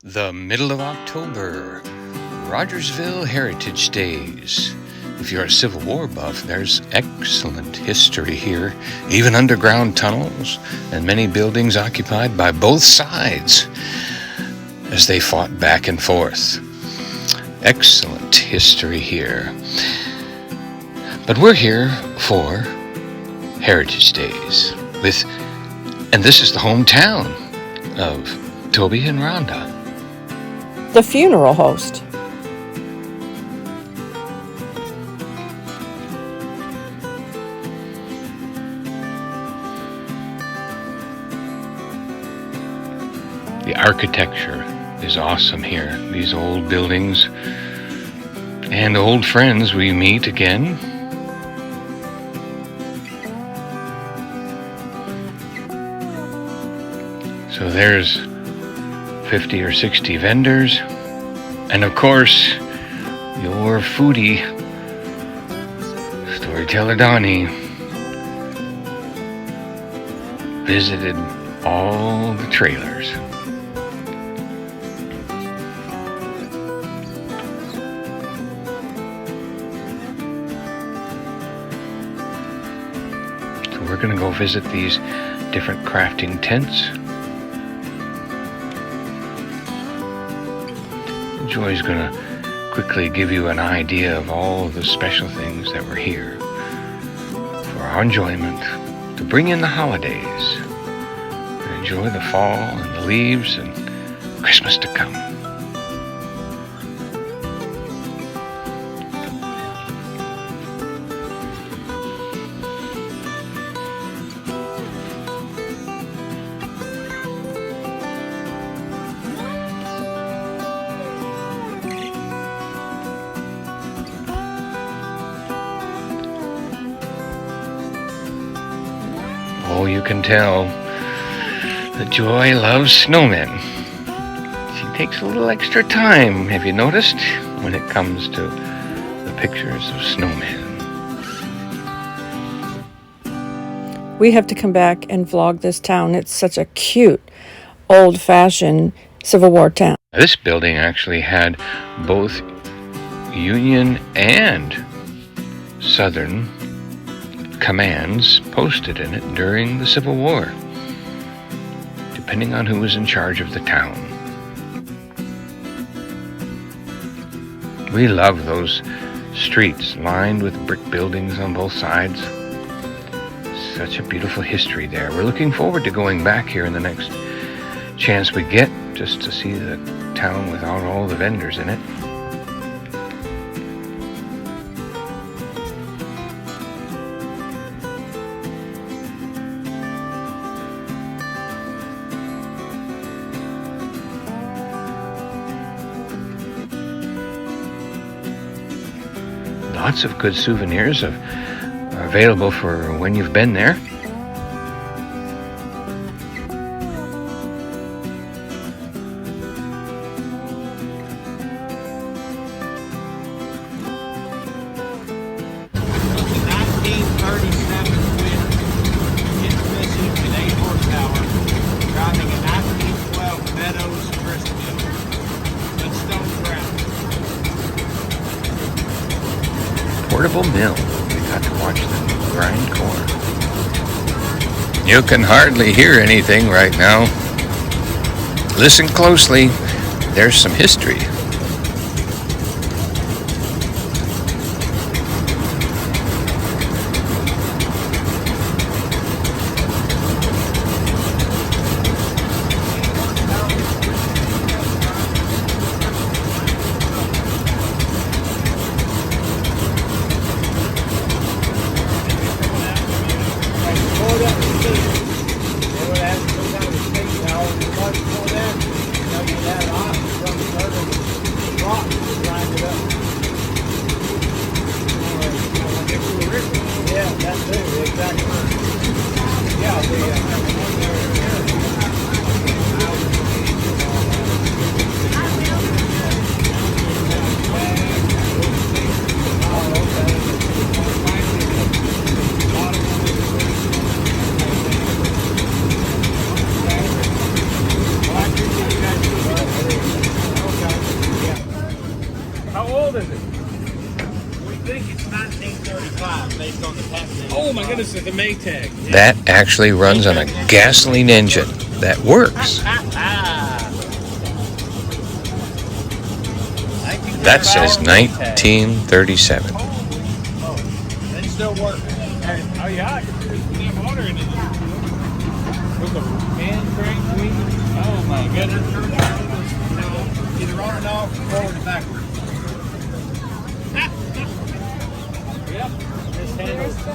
The middle of October, Rogersville Heritage Days. If you're a Civil War buff, there's excellent history here, even underground tunnels and many buildings occupied by both sides as they fought back and forth. Excellent history here. But we're here for Heritage Days and this is the hometown of Toby and Rhonda, the funeral host. The architecture is awesome here. These old buildings and old friends we meet again. So there's 50 or 60 vendors, and of course, your foodie, Storyteller Donny, visited all the trailers. So we're going to go visit these different crafting tents. Joy's going to quickly give you an idea of all of the special things that were here for our enjoyment, to bring in the holidays, and enjoy the fall and the leaves and Christmas to come. Oh, you can tell that Joy loves snowmen. She takes a little extra time, have you noticed, when it comes to the pictures of snowmen. We have to come back and vlog this town. It's such a cute, old-fashioned Civil War town. This building actually had both Union and Southern commands posted in it during the Civil War, depending on who was in charge of the town. We love those streets lined with brick buildings on both sides. Such a beautiful history there. We're looking forward to going back here in the next chance we get, just to see the town without all the vendors in it. Lots of good souvenirs are available for when you've been there. Portable mill. We got to watch them grind corn. You can hardly hear anything right now. Listen closely. There's some history. this is the Maytag. That actually runs on a gasoline engine that works. That says 1937. They still work. Oh yeah, I can put some water in it. With the hand crank wheel. Oh my goodness. Either on and off, forward and backward. Yep.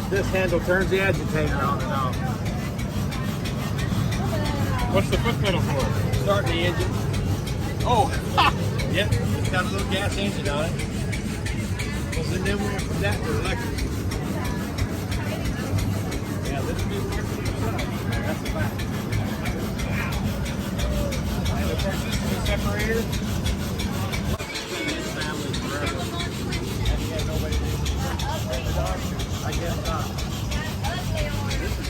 This handle turns the agitator on and off. What's the foot pedal for? Starting the engine. Oh, ha! Yep, it's got a little gas engine on it. Well, then we went from that to electric. Yeah, this will be working inside. That's the fact. And of course, this is a separator. This family forever. And he had nobody to pet the dog? I guess not. This is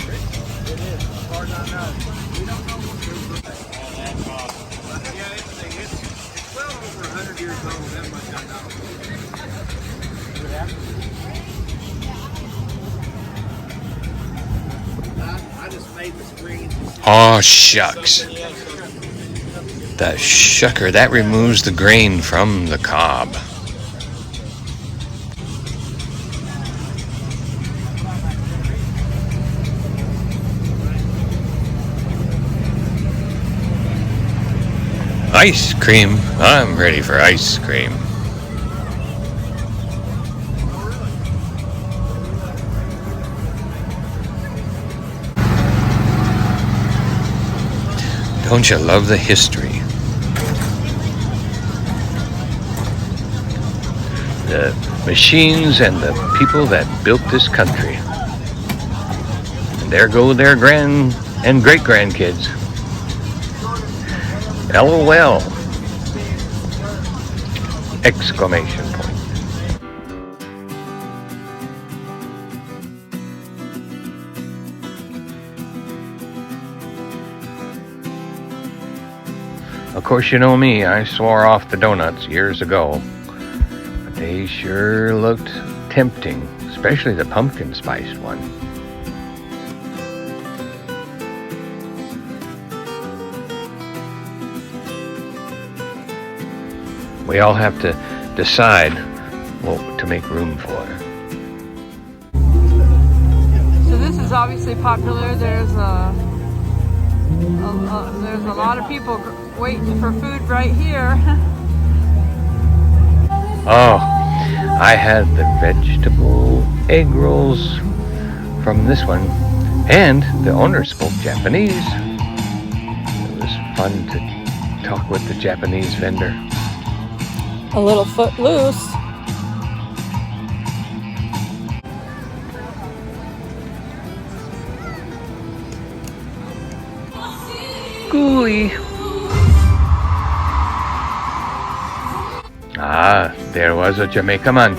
good. It is. As far as I know. We don't know what's good for that. Yeah, it's well over 100 years old. That much I know. I just made the screen. Oh, shucks. The shucker, that removes the grain from the cob. Ice cream. I'm ready for ice cream. Don't you love the history? The machines and the people that built this country. And there go their grand and great-grandkids. LOL! Exclamation point. Of course, you know me, I swore off the donuts years ago. But they sure looked tempting, especially the pumpkin spiced one. We all have to decide what to make room for. So this is obviously popular. There's a lot of people waiting for food right here. Oh, I had the vegetable egg rolls from this one, and the owner spoke Japanese. It was fun to talk with the Japanese vendor. A little foot loose. Gooey. Ah, there was a Jamaica man.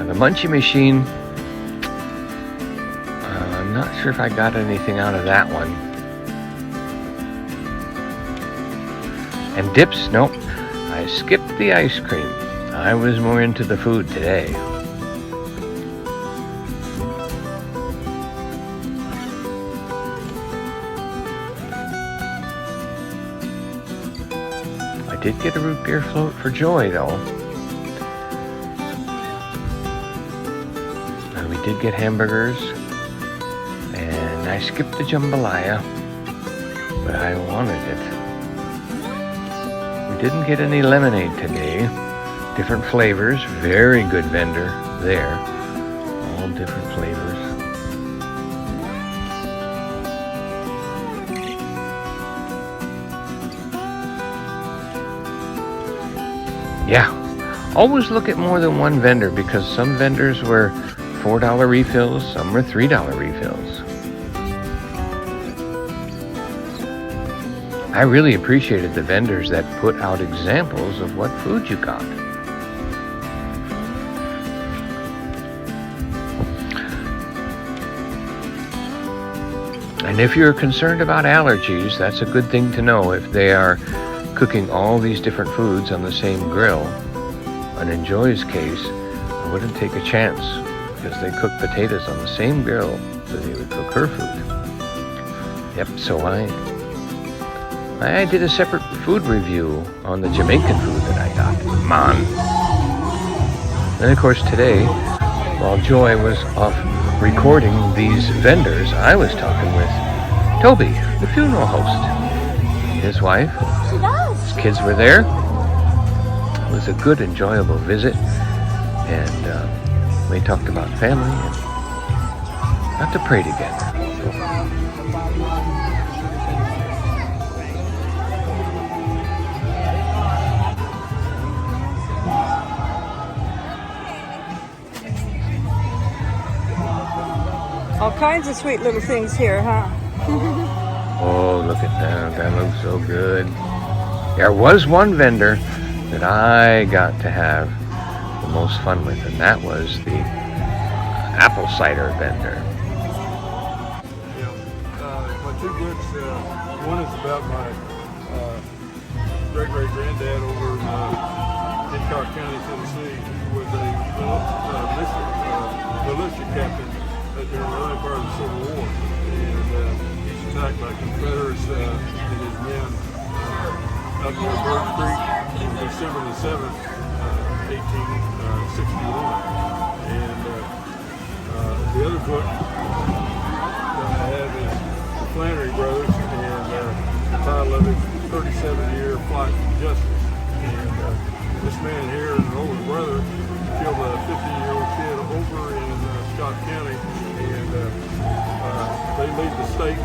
The munchie machine. I'm not sure if I got anything out of that one. And dips, nope. I skipped the ice cream. I was more into the food today. I did get a root beer float for Joy, though. And we did get hamburgers. And I skipped the jambalaya. But I wanted it. Didn't get any lemonade today. Different flavors. Very good vendor there. All different flavors. Yeah. Always look at more than one vendor because some vendors were $4 refills, some were $3 refills. I really appreciated the vendors that put out examples of what food you got. And if you're concerned about allergies, that's a good thing to know if they are cooking all these different foods on the same grill. And in Joy's case, I wouldn't take a chance because they cook potatoes on the same grill that they would cook her food. Yep, so I did a separate food review on the Jamaican food that I got. Man. And of course today, while Joy was off recording these vendors, I was talking with Toby, the funeral host. His wife, his kids were there. It was a good, enjoyable visit. And we talked about family and got to pray together. All kinds of sweet little things here, huh? Oh, look at that. That looks so good. There was one vendor that I got to have the most fun with, and that was the apple cider vendor. Yeah, my two books, one is about my great-great-granddad over in Hancock County, Tennessee, who was a militia captain during the early part of the Civil War. And he's attacked by Confederates and his men up near Bird Creek on December the 7th, 1861. And the other book that I have is The Flannery Brothers, and the title of it is 37-Year Flight from Justice. And this man here, an older brother, killed a 15-year-old kid over in Scott County, and they leave the state,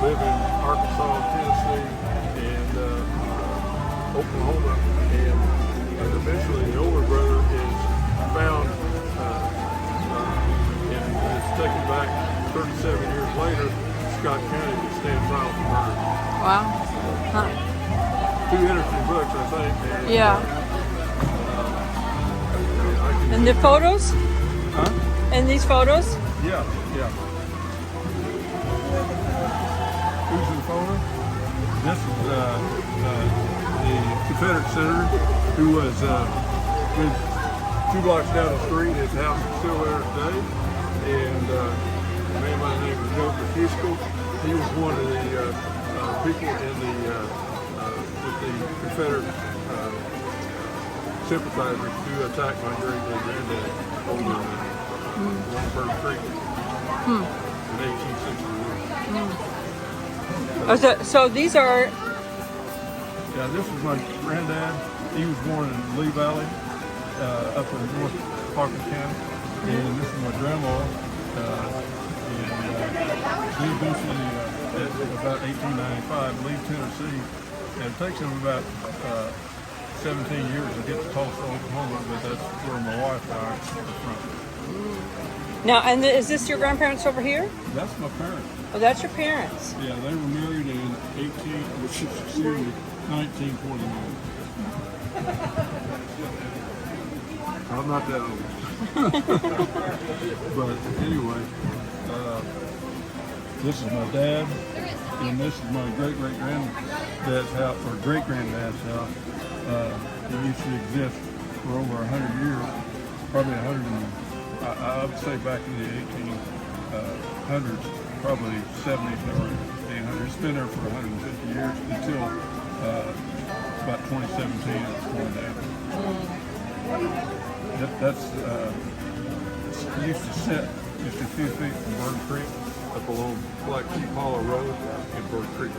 live in Arkansas, Tennessee, and Oklahoma, and eventually the older brother is found and is taken back 37 years later to Scott County to stand trial for murder. Wow. Huh. Two interesting books, I think. And, Yeah. And the photos? Huh? And these photos? Yeah. Who's in the photo? This is the Confederate senator who was lived 2 blocks down the street. His house is still there today. And a man by the name of Husky. He was one of the people in with the Confederate sympathizers who attacked my great-great-granddad over Bird Creek in 1861. So these are... Yeah, this is my granddad. He was born in Lee Valley, up in North Parton County. And this is my grandma. He eventually, at about 1895, leave Tennessee. And it takes him about 17 years to get to Tulsa, Oklahoma, but that's where my wife and I are from. Now, and is this your grandparents over here? That's my parents. Oh, that's your parents. Yeah, they were married in 1949. I'm not that old. But anyway, this is my dad, and this is my great-great-granddad's house, or great-granddad's house. It used to exist for over 100 years, probably 100, I would say back in the 1800s, probably 70s or 800s. It's been there for 150 years until about 2017 it was torn down. That's it used to sit just a few feet from Bird Creek up along Black Sheep Hollow Road and Bird Creek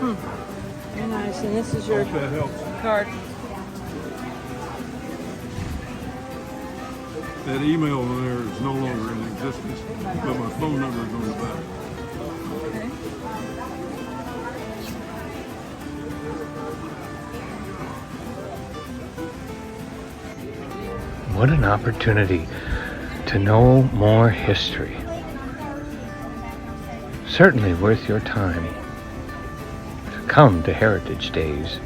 Road. Very nice. And this is your Hope that helps. card. That email on there is no longer in existence, but my phone number is on the back. Okay. What an opportunity to know more history. Certainly worth your time to come to Heritage Days.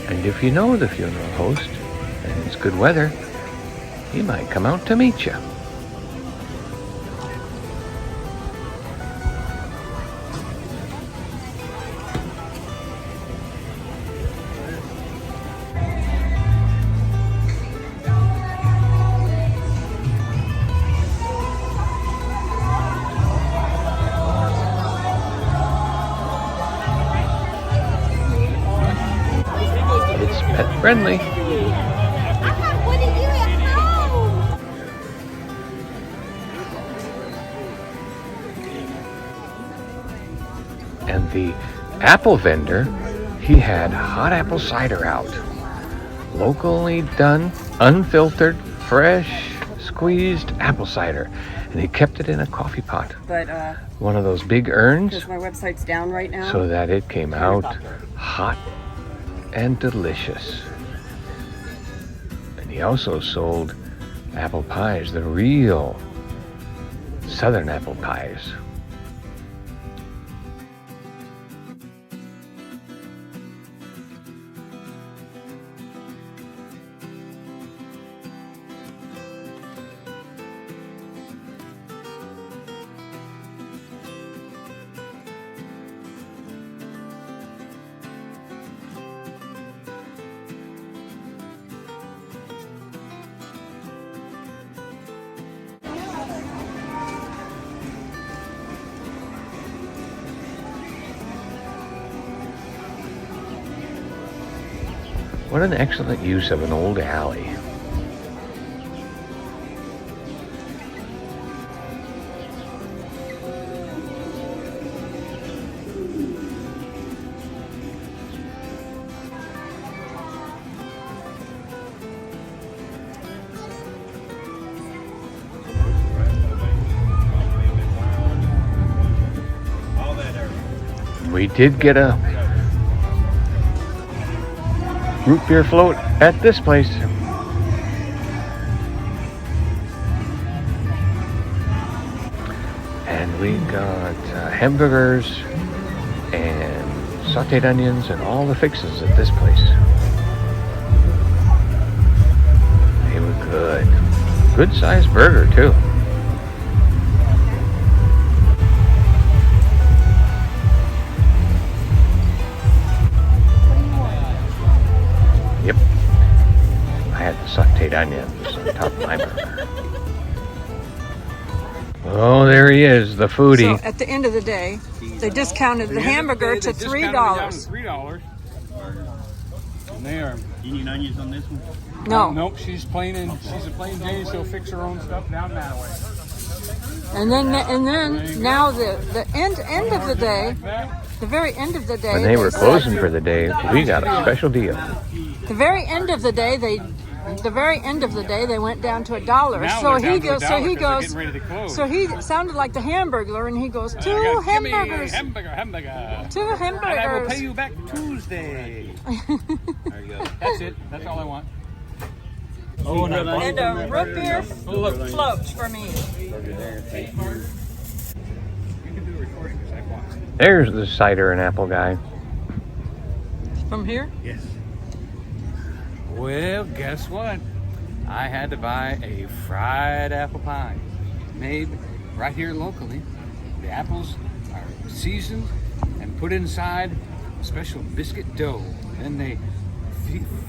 And if you know the funeral host and it's good weather, he might come out to meet you. friendly. What are you at home? And the apple vendor, he had hot apple cider out. Locally done, unfiltered, fresh, squeezed apple cider. And he kept it in a coffee pot. But One of those big urns. because my website's down right now. So that it came out hot and delicious. And he also sold apple pies, the real southern apple pies. What an excellent use of an old alley. We did get a root beer float at this place. And we got hamburgers and sauteed onions and all the fixes at this place. They were good. Good sized burger too. Yep. I had the sauteed onions on top of my burger. Oh, there he is, the foodie. So at the end of the day, they discounted the hamburger to $3. $3. And they are. You need onions on this one? No. Nope, she's a plain Jane. She'll fix her own stuff down that way. And then now the end of the day, the very end of the day. When they were said- closing for the day, we got a special deal. The very end of the day, they went down to $1. Now So we're down he to goes. So $1 he 'cause they're goes. getting ready to close. So he sounded like the Hamburglar, and he goes, Give two me hamburgers. hamburger. Two And I will hamburgers. pay you back Tuesday. There you go. That's it. That's all I want. Oh, no, no. And a root beer float for me. You can do a recording because I watched it. There's the cider and apple guy. From here? Yes. Well, guess what? I had to buy a fried apple pie made right here locally. The apples are seasoned and put inside a special biscuit dough. Then they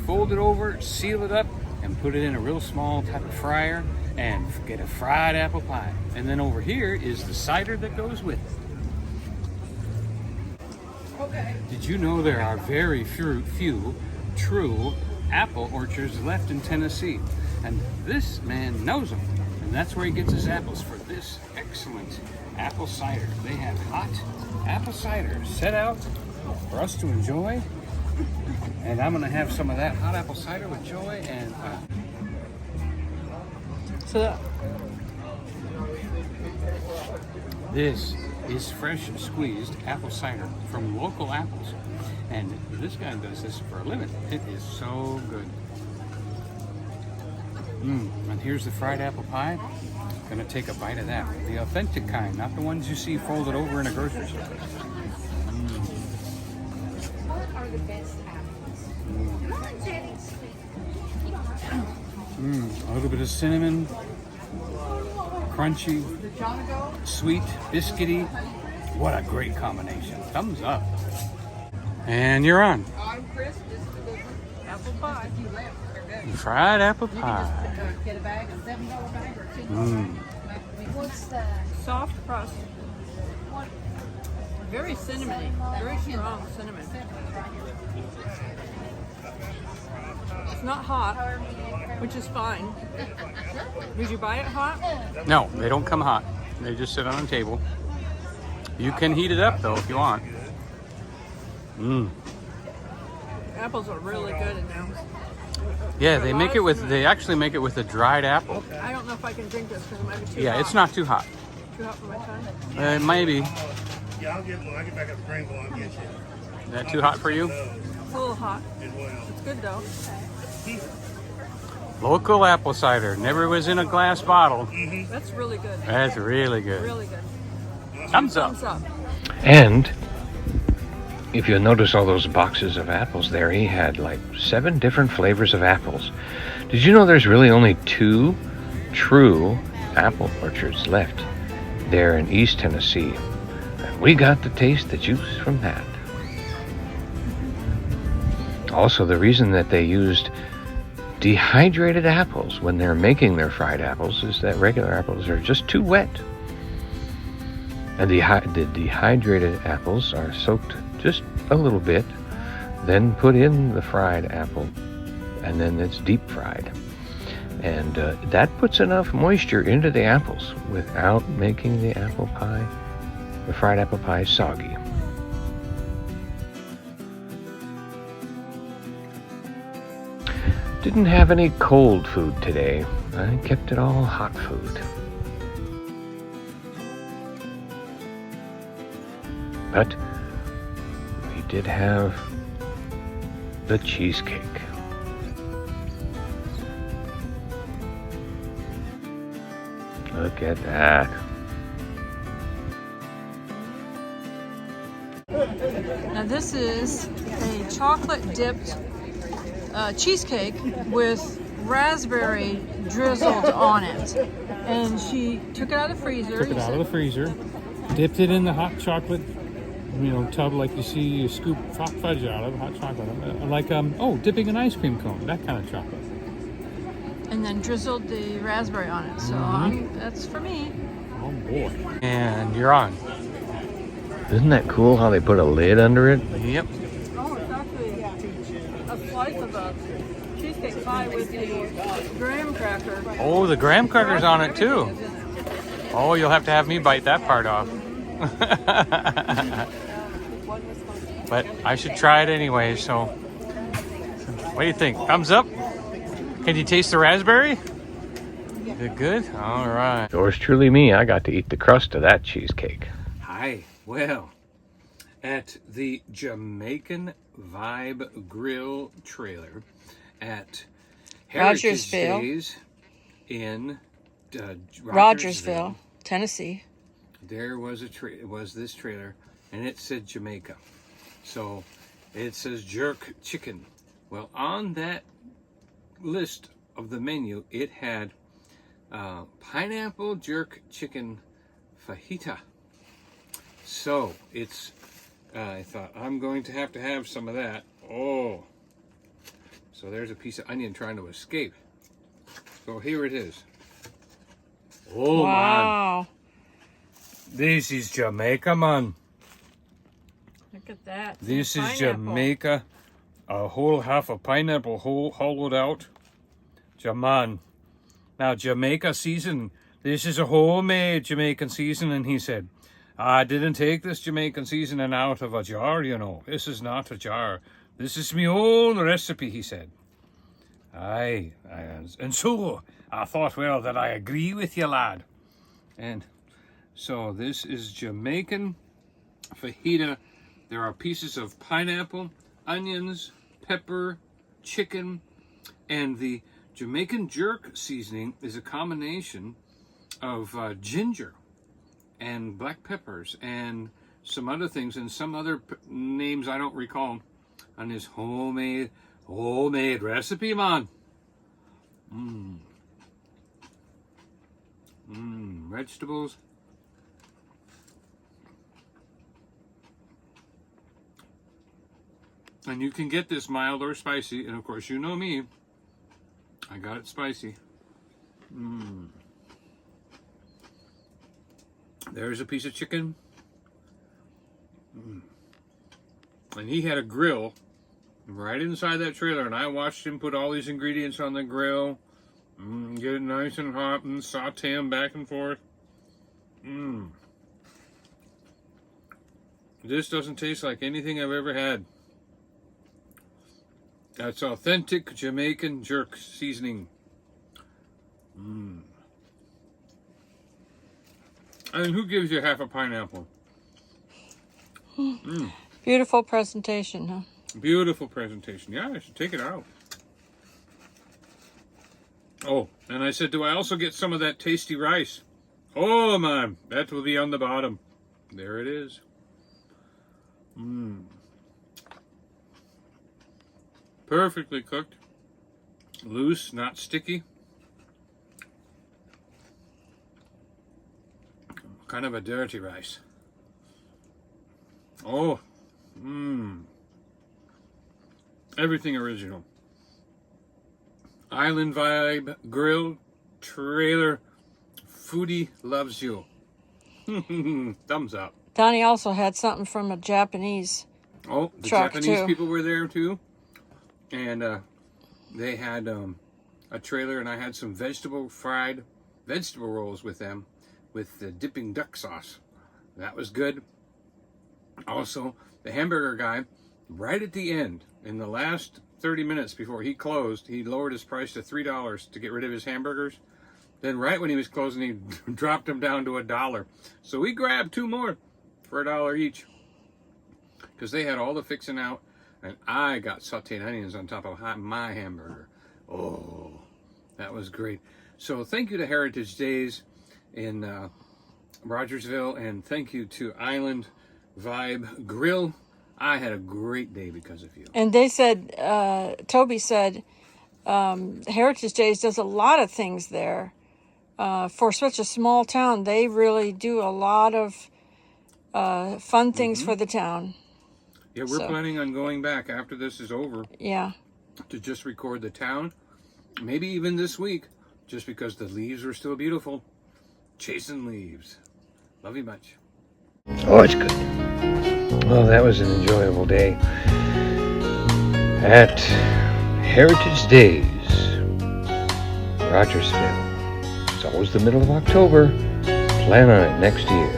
fold it over, seal it up, and put it in a real small type of fryer and get a fried apple pie. And then over here is the cider that goes with it. Did you know there are very few true apple orchards left in Tennessee? And this man knows them. And that's where he gets his apples for this excellent apple cider. They have hot apple cider set out for us to enjoy. And I'm going to have some of that hot apple cider with Joy. And So this is fresh squeezed apple cider from local apples. And this guy does this for a living. It is so good. And here's the fried apple pie. Gonna take a bite of that. The authentic kind, not the ones you see folded over in a grocery store. What are the best apples? A little bit of cinnamon, crunchy, sweet, biscuity. What a great combination. Thumbs up. And you're on. I'm Chris. This is the apple pie. Fried apple pie. Get a bag, a $7 bag or $2 What's the Soft crust. Very cinnamony. Very strong cinnamon. It's not hot, which is fine. Did you buy it hot? No, they don't come hot. They just sit on a table. You can heat it up though if you want. Mmm. Apples are really good in there. Yeah, they make it with. They actually make it with a dried apple. I don't know if I can drink this because it might be too Yeah, hot. it's not too hot. Too hot for my tongue? Maybe. Yeah, I'll get one. I get back up to Greenville. I'll get you. Is that too hot for you? It's a little hot. As well. It's good though. Local apple cider. Never was in a glass bottle. That's really good. That's really good. Really good. Thumbs up. Thumbs up. And if you notice all those boxes of apples there, he had like 7 different flavors of apples. Did you know there's really only 2 true apple orchards left there in East Tennessee? And we got to taste the juice from that. Also, the reason that they used dehydrated apples when they're making their fried apples is that regular apples are just too wet. And the dehydrated apples are soaked just a little bit, then put in the fried apple, and then it's deep fried. And that puts enough moisture into the apples without making the apple pie, the fried apple pie, soggy. Didn't have any cold food today. I kept it all hot food. But we did have the cheesecake. Look at that. Now this is a chocolate dipped cheesecake with raspberry drizzled on it. And she took it out of the freezer. Took it out of the freezer, dipped it in the hot chocolate, tub like you see you scoop fudge out of hot chocolate, like dipping an ice cream cone, that kind of chocolate. And then drizzled the raspberry on it. So that's for me. Oh boy! And you're on. Isn't that cool how they put a lid under it? Yep. Oh, it's actually a slice of a cheesecake pie with the graham cracker. Oh, the graham crackers on it too. Oh, you'll have to have me bite that part off. But I should try it anyway, so what do you think? Thumbs up? Can you taste the raspberry? Is it good? All right. Yours truly me, I got to eat the crust of that cheesecake. Hi. Well, at the Jamaican Vibe Grill trailer at Heritage Rogersville. Days in Rogersville, Tennessee. There was this trailer, and it said Jamaica. So it says jerk chicken. Well, on that list of the menu, it had pineapple jerk chicken fajita. So it's, I thought, I'm going to have some of that. Oh, so there's a piece of onion trying to escape. So here it is. Oh, man. Wow. This is Jamaica, man. Look at that. This is Pineapple. Jamaica. A whole half of pineapple hollowed out. Jaman. Now, Jamaica season. This is a homemade Jamaican seasoning, he said. I didn't take this Jamaican seasoning out of a jar, This is not a jar. This is my own recipe, he said. Aye. And so, I thought, well, that I agree with you, lad. And so, this is Jamaican fajita. There are pieces of pineapple, onions, pepper, chicken, and the Jamaican jerk seasoning is a combination of ginger and black peppers and some other things and some other names I don't recall on this homemade recipe, man. Vegetables. And you can get this mild or spicy, and of course you know me, I got it spicy. There's a piece of chicken. And he had a grill. right inside that trailer, and I watched him put all these ingredients on the grill, get it nice and hot, and saute them back and forth. This doesn't taste like anything I've ever had. That's authentic Jamaican jerk seasoning. I mean, who gives you half a pineapple? Beautiful presentation, huh? Beautiful presentation. Yeah, I should take it out. Oh, and I said, do I also get some of that tasty rice? Oh, man, that will be on the bottom. There it is. Perfectly cooked. Loose, not sticky. Kind of a dirty rice. Oh, everything original. Island vibe, grill, trailer, foodie loves you. Thumbs up. Donny also had something from a Japanese Oh, the truck Japanese too. people were there too. And they had a trailer, and I had some fried vegetable rolls with them, with the dipping duck sauce. That was good. Also, the hamburger guy, right at the end, in the last 30 minutes before he closed, he lowered his price to $3 to get rid of his hamburgers. Then right when he was closing, he dropped them down to $1. So we grabbed 2 more for $1 each, because they had all the fixing out, and I got sauteed onions on top of my hamburger. Oh, that was great. So thank you to Heritage Days in Rogersville, and thank you to Island Vibe Grill. I had a great day because of you. And they said, Toby said, Heritage Days does a lot of things there. For such a small town, they really do a lot of fun things for the town. Yeah, we're planning on going back after this is over. Yeah. To just record the town. Maybe even this week, just because the leaves are still beautiful. Chasing leaves. Love you much. Oh, it's good. Well, that was an enjoyable day at Heritage Days, Rogersville. It's always the middle of October. Plan on it next year.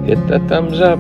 Hit the thumbs up.